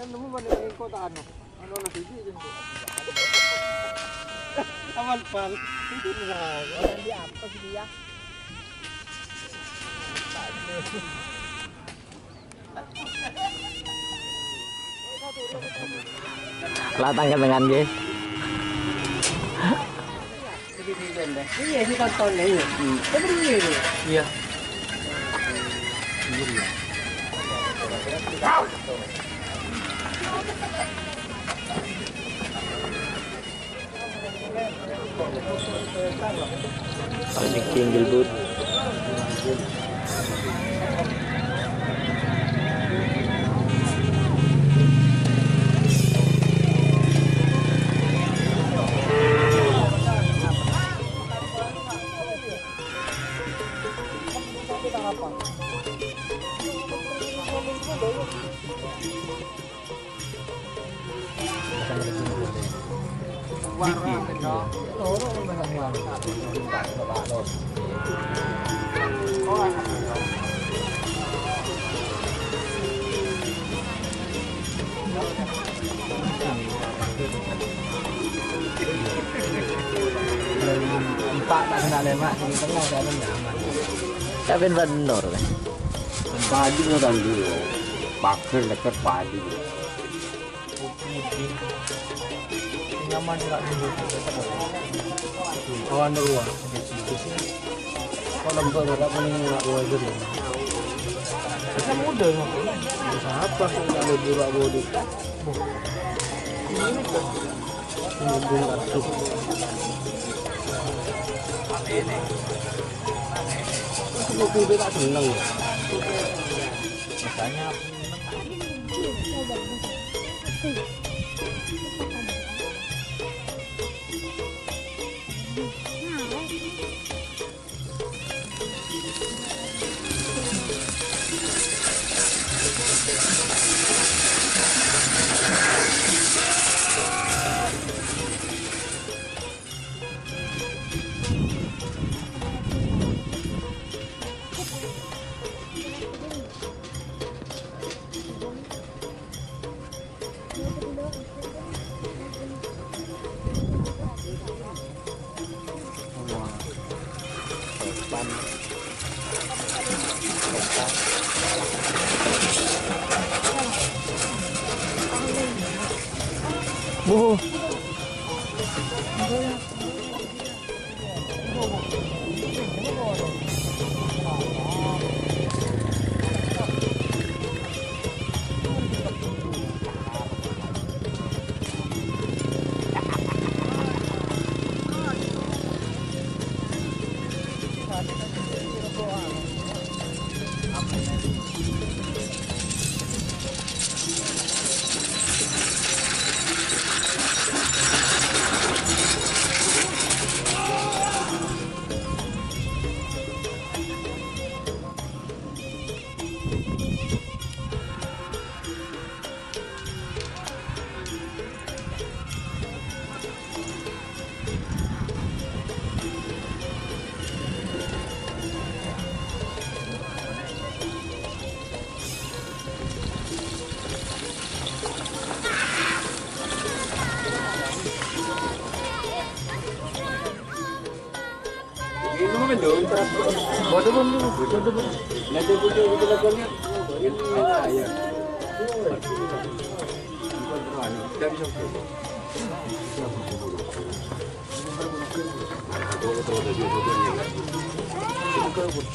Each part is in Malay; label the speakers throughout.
Speaker 1: Ano mo ba naging ko ano? Ano na sige din ko. Amal pal. Hindi na ako. Hindi apa sige ya.
Speaker 2: Latang ka dengan guys.
Speaker 1: Iya, si tonton ni. Tapi dia. Iya.
Speaker 2: Banyak yang gelbut.
Speaker 1: Empat tak kena lemak, di tengah dah nyaman.
Speaker 2: Tapi benar.
Speaker 3: Padi mo dan dulu, bakar dekat padi.
Speaker 1: Nyaman juga dulu. Kawan dua. Kalau lembut tak paling nak dua dulu. Macam muda nak. Siapa sih nak ada burak bodoh? Ini kan. Ini asuh. Aku kudu tak senang. Makanya
Speaker 2: Bu.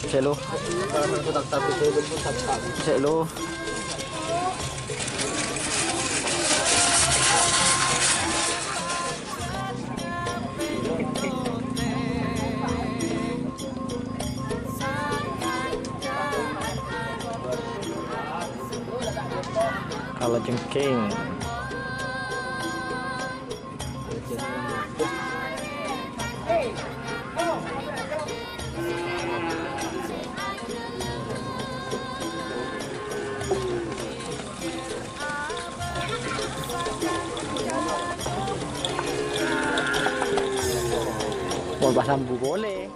Speaker 2: Selo. Selo. Kalau jengking. Mau basambu boleh.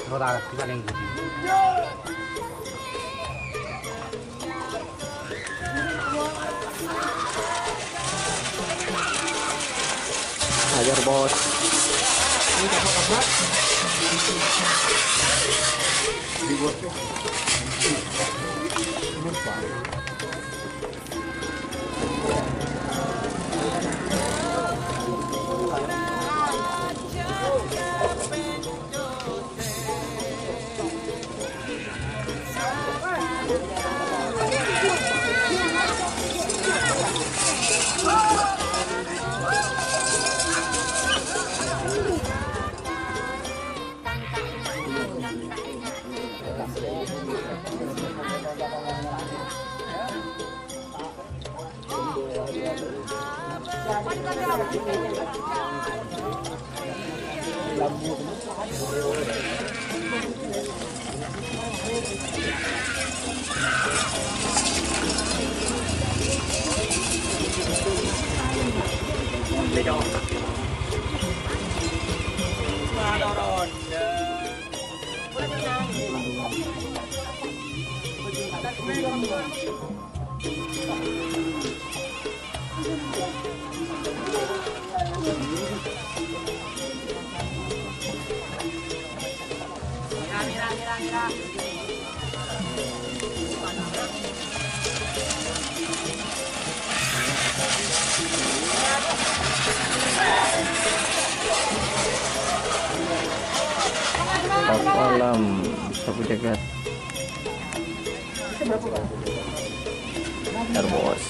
Speaker 1: Roda kita yang gede.
Speaker 2: Hajar bos. Malam sapu jagat Airbus.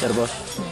Speaker 2: Airbus.